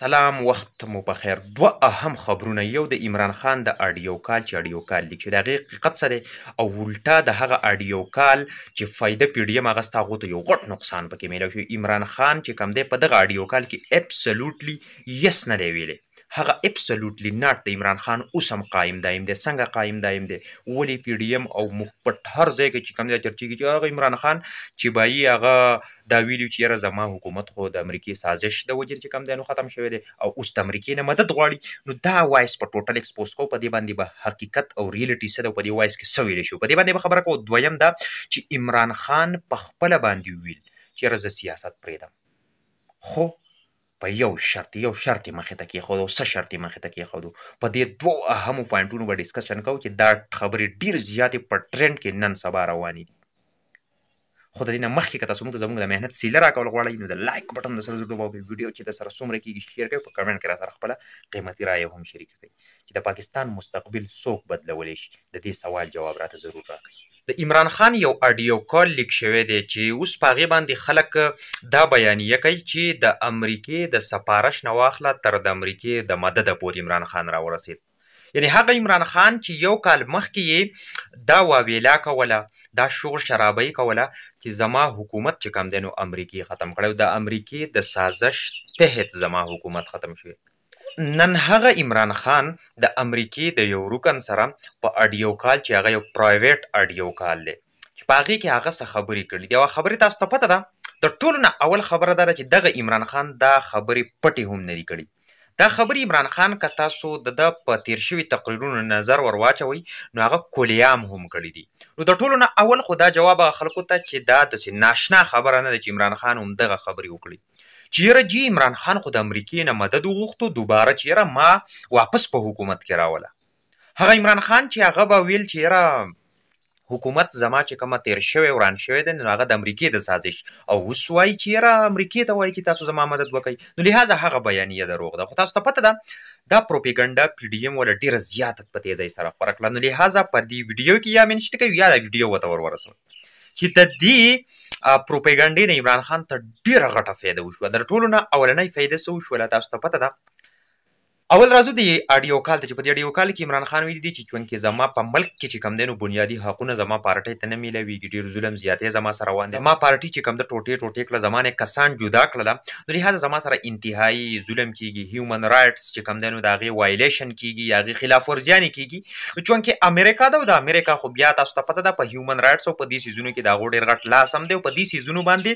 سلام وخت مو بخیر. دوه اهم خبرونه، یو د عمران خان د اډیو کال چې اډیو کال لیک چې د هغې حقیقت څه دی، او الټا د هغه اډیو کال چې فایده پی ډي ایم هغه ستا هغو ته یو غټ نقصان پکې میلاو شو. عمران خان چې کوم دی په دغه اډیو کال کې اپسلوټلی یس نه دی ویلی، هغه اپسلوټلی ناټ د عمران خان اوس هم قایم دایم دی. څنګه قایم دایم دی؟ ولې پی ډي ایم او په هر ځای کې چې کوم دی چرچېږي چې هغه عمران خان چې بایي هغه دا ویلي چې یاره زما حکومت خو د امریکې سازش د وجې چې کوم دی نو ختم شوی دی او اوس د امریکې نه مدد غواړي. نو دا وایس په ټوټل ایکسپوز کوو، په دې باندې به حقیقت او ریالټي څه ده په دې وایس کې څه ویلی شو، په دې باندې به خبره کوو. دویم دا چې عمران خان په خپله باندې ویل چې یاره زه سیاست پرېږدم، خو په یو شرط یې مخې ته کېښودو. څه شرط یې مخې ته کېښودو؟ په دې دوو اهمو پوینټونو به ډسکشن کوو چې دا خبرې ډېرې زیاتې په ټرینډ کې نن سبا روانې دي. خو د دې نه مخکې که تاسو موږ ته زموږ د محنت سیله راکول غواړئ نو د لایک بټن د سره ضرور وبهئ، ویډیو چې د سره څومره کېږي شیر کړئ، په کمنټ کې را سره خپله قیمتي رایه هم شریکه کړئ چې د پاکستان مستقبل څوک بدلولی شي. د دې سوال جواب راته ضرور راکړئ. د عمران خان یو اډیو کال لیک شوی دی چې اوس په هغې باندې خلک دا بیانیه کوي چې د امریکې د سپارش نه واخله تر د امریکې د مدده پورې عمران خان راورسېد. یعنی هغه عمران خان چې یو کال مخکې یې دا واویلا کوله، دا شور شرابۍ کوله چې زما حکومت چې کوم دی نو امریکې ختم کړی، د امریکې د سازش تحت زما حکومت ختم شوی. نن هغه عمران خان د امریکې د یو رکن سره په اډیو کال چې هغه یو پرایویټ اډیو کال دی چې په هغې کې هغه څه خبرې کړي دي، او خبرې تاسو ته پته ده د ټولو نه اول خبره دا ده چې دغه عمران خان دا خبرې پټې هم نه دي کړي. دا خبرې عمران خان که تاسو د ده په تیر شوي تقریرونو نظر ور واچوئ نو هغه کلیام هم کړي دي. نو د ټولو نه اول خو دا جواب هغه خلکو ته چې دا داسې ناشنا خبره نه ده چې عمران خان هم دغه خبرې وکړي چې یاره جی عمران خان خو د امریکې نه مدد وغوښتو دوباره چې یاره ما واپس په حکومت کې راوله. هغه عمران خان چې هغه به ویل چې یاره حکومت زما چې کومه تیر شوی وران شوی دی نو هغه د امریکې د سازش، او اوس وایي چې یاره امریکې ته وایي چې تاسو زما مدد وکړئ. نو لحاظه هغه بیانیه دروغ ده. خو تاسو ته پته ده دا پروپیګنډا پی ډي ایم ولا ډېره زیاته په تیزۍ سره خپره کړه. نو لحاظه په دې ویډیو کې یا منشن کوي یا دا ویډیو ورته ورسوئ چې د دې پروپیګنډې نه عمران خان ته ډېره غټه فایده وشوه. د ټولو نه اولنۍ فایده څه وشوله تاسو ته پته ده؟ اول راځو د اډیو کال ته چې په دې اډیو کال کې عمران خان ویلي دي چې چونکې زما په ملک کې چې کوم دی نو بنیادي حقونه زما پارټۍ ته نه میلاویږي، ډېر ظلم زیاتې زما سره روان دی، زما پارټي چې کوم ده ټوټې ټوټې کړه، زما نه کسان جدا کړله، نو لحاظه زما سره انتهایي ظلم کېږي، هیومن رایټس چې کوم دی نو د هغې وایلیشن کېږي، د هغې خلاف ورزیانې کېږي. نو چونکې امریکا ده او د امریکا خو بیا تاسو ته پته ده په هیومن رایټس او په دې څیزونو کې د هغو ډېر غټ لاس هم دی، او په دې څیزونو باندې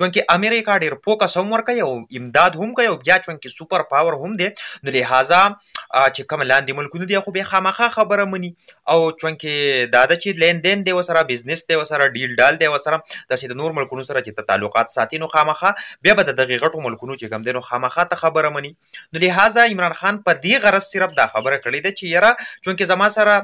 چونکې امریکا ډېر فوکس هم ورکوي او امداد هم کوي، او بیا چونکې سوپر پاور هم دی نو لحاظه چې کوم لاندې ملکونه دي خو بیا خامخا خبره مني، او چونکې دا ده چې لین دین دی ورسره، بزنس دی ورسره، ډیل ډال دی ورسره، داسې د نور ملکونو سره چې ته تعلقات ساتي نو خامخا بیا به د دغې غټو ملکونو چې کوم دی نو خامخا ته خبره مني. نو لحاظه عمران خان په دې غرض صرف دا خبره کړې ده چې یاره چونکې زما سره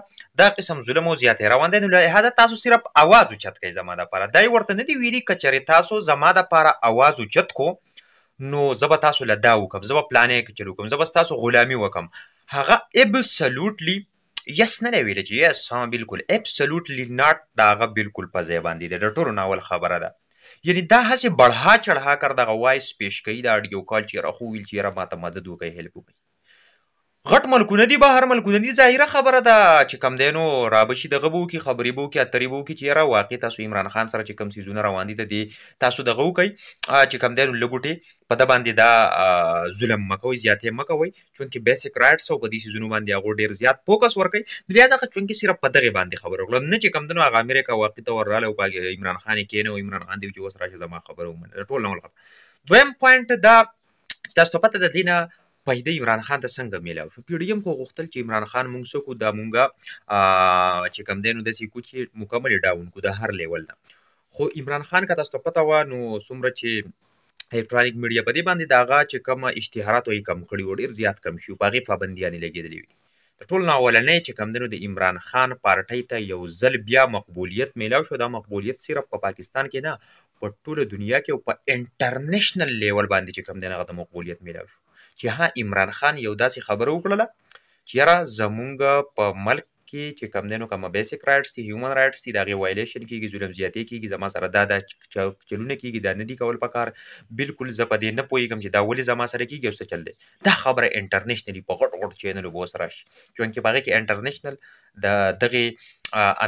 دا قسم ظلم او زیاتې روان دی نو لحاظه تاسو صرف اواز اوچت کوئ زما دپاره. دا یې ورته نه دي ویلي که چېرې تاسو زما دپاره اواز اوچت کو نو زه به تاسو له دا وکړم، زه به پلانې کې چل وکړم، زه به ستاسو غلامي وکړم. هغه ابسلوټلی یس نه دی ویلی چې یس ها بلکل ابسلوټلی ناټ، د هغه بلکل په ځای باندې دی. د ټولو نه اول خبره ده یعنی دا هسې بړها چړها کر دغه وایس پیش کوي د اډیو کال چې یاره خو ویل چې یاره ما ته مدد وکړئ، هیلپ وکړئ. غټ ملکونه دي، بهر ملکونه دي، ظاهره خبره ده چې کوم دی نو رابشي دغه به وکړي، خبرې به وکړي، اترې به وکړي چې یاره واقع تاسو عمران خان سره چې کوم څیزونه روان دي د دې تاسو دغه وکئ چې کوم دی نو لږ وټې په ده باندې دا ظلم مه کوئ، زیاتې مه کوئ، چونکې بیسک رایټس او په دې څیزونو باندې هغو ډېر زیات فوکس ورکوئ. نو لحاظه چونکې صرف په دغې باندې خبره وکړه، نه چې کوم دی نو هغه امریکا واقع ته ور راغلی او په عمران خان یې کېنه او عمران خان دی چې اوس راشه زما خبره ومنه. د ټول نه اول خبره. دویم پوینټ دا چې تاسو ته پته د دې نه فایده عمران خان ته څنګه میلاو شو. پی ډي ایم خو غوښتل چې عمران خان مونږ څه کړو، دا مونږه چې کوم دی نو داسې کړو چې مکمل یې ډاون کړو د هر لیول نه. خو عمران خان که تاسو ته پته وه نو څومره چې الکترونیک میډیا په دې باندې د هغه چې کوم اشتهارات یې کم کړي وو، ډېر زیات کم شي، په هغې پابندیانې لګېدلې وي. د ټول نه اولنی چې کوم دی نو د عمران خان پارټۍ ته یو ځل بیا مقبولیت میلاو شو. دا مقبولیت صرف په پاکستان کې نه په ټوله دنیا کې او په انټرنیشنل لیول باندې چې کوم دی هغه ته مقبولیت میلاو شو چې ها عمران خان یو داسې خبره وکړله چې یاره زمونږ په ملک کې چې کوم دی نو کومه بیسیک رایټس دي هیومن رایټس دي د هغې وایلیشن کېږي ظلم زیاتې کېږي زما سره دا چلونه کېږي دا نه دي کول پکار بالکل زه په دې نه پوهېږم چې دا ولې زما سره کېږي او څه چل دی دا خبره انټرنیشنلي په غټ غټ چینلو به ورسره راشي چونکې په هغې کې انټرنیشنل د دغې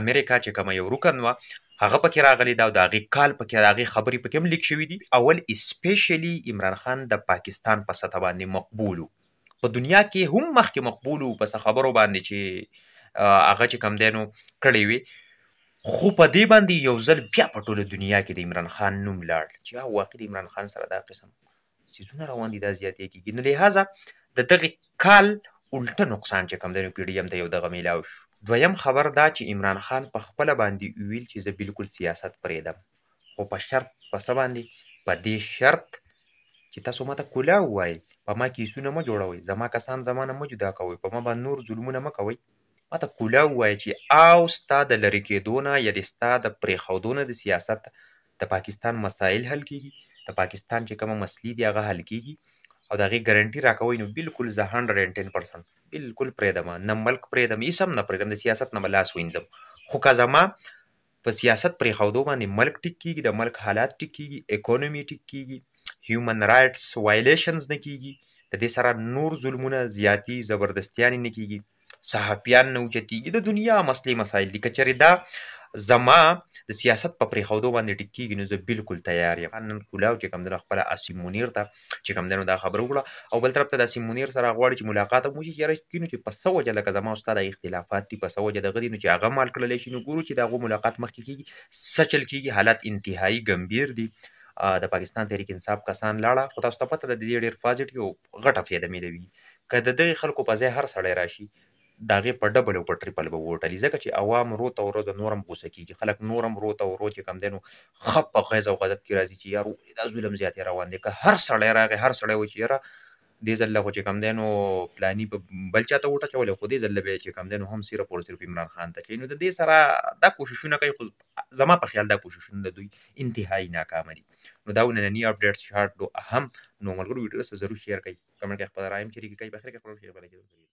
امریکا چې کومه یو رکن وه هغه پکې راغلی دا او د هغې کال پکې د هغې خبرې پکې هم لیک شوي دي اول اسپیشلی عمران خان د پاکستان په سطح باندې مقبول په دنیا کې هم مخکې مقبول په څه خبرو باندې چې هغه چې کوم دی نو کړی وي خو په دې باندې یو ځل بیا په ټوله دنیا کې د عمران خان نوم لاړ چې واقع د عمران خان سره دا قسم څیزونه روان دي دا زیاتې کېږي نو لهذا د دغې کال الټه نقصان چې کوم دی نو پی ډي ایم ته یو دغه میلاو شو دویم خبر دا چې عمران خان په خپله باندې ویل چې زه بالکل سیاست پرېږدم خو په شرط په څه باندې په دې شرط چې تاسو ماته کلا ووایئ په ما کیسونه مه جوړوئ زما کسان زما نه مه جدا کوئ په ما باندې نور ظلمونه مه کوئ ماته کلا ووایئ چې او ستا د لرې کېدو نه یعنې ستا د پرېښودو نه د سیاست د پاکستان مسایل حل کېږي د پاکستان چې کومه مسلې دي هغه حل کېږي او د هغې ګارنټي راکوئ نو بالکل زه 110% بالکل پرېږدم نه ملک پرېږدم هېڅ هم نه پرېږدم د سیاست نه به لاس وینځم خو که زما په سیاست پرېښودو باندې ملک ټیک کېږي د ملک حالات ټیک کېږي اکونومي ټیک کېږي هیومن رایټس وایلیشنز نه کېږي د دې سره نور ظلمونه زیاتي زبردستیانې نه کېږي صحافیان نه اوچتېږي د دنیا مسلې مسایل دي که چېرې دا زما د سیاست په پرېښودو باندې ټیک کېږي نو زه بالکل تیار یم نن کولاو چې کوم دی نو خپله اسیم منیر ته چې کوم دی نو دا خبره وکړه او بل طرف ته د اسیم منیر سره غواړي چې ملاقات هم وشي چې یاره کینو چې په څه وجه لکه زما او ستا د اختلافات دي په څه وجه دغه دي نو چې هغه مال کړلی شي نو ګورو چې د هغو ملاقات مخکې کېږي څه چل کېږي حالات انتهایي ګمبیر دي د پاکستان تحریک انصاف کسان لاړه خو تاسو ته پته ده د دې ډېر پازیټیو او غټه فایده میلوي که د دغې خلکو په ځای هر سړی راشي د هغې په ډبل او په ټریپل به ووټلي ځکه چې عوام رو ته ورو د نور هم غوسه کېږي خلک نور هم رو ته ورو چې کوم دی نو ښه په غیظ او غضب کې راځي چې یار ولې دا ظلم زیاتې روان دی که هر سړی راغی هر سړی وایي چې یاره دې ځل خو چې کوم دی نو پلاني به بل چاته وټه اچولی خو دې ځل به یې چې کوم دی نو هم صرف او صرف عمران خان ته کوي نو د دې سره دا کوششونه کوي خو زما په خیال دا کوششونه د دوی انتهایي ناکامه دي نو دا ننني اپډیټس شارټ اهم نو ملګرو ویډیو سره ضرور شیر کړئ کمنټ کې خپل رایم شریک کړئ په اخر کې خپل خیر بلای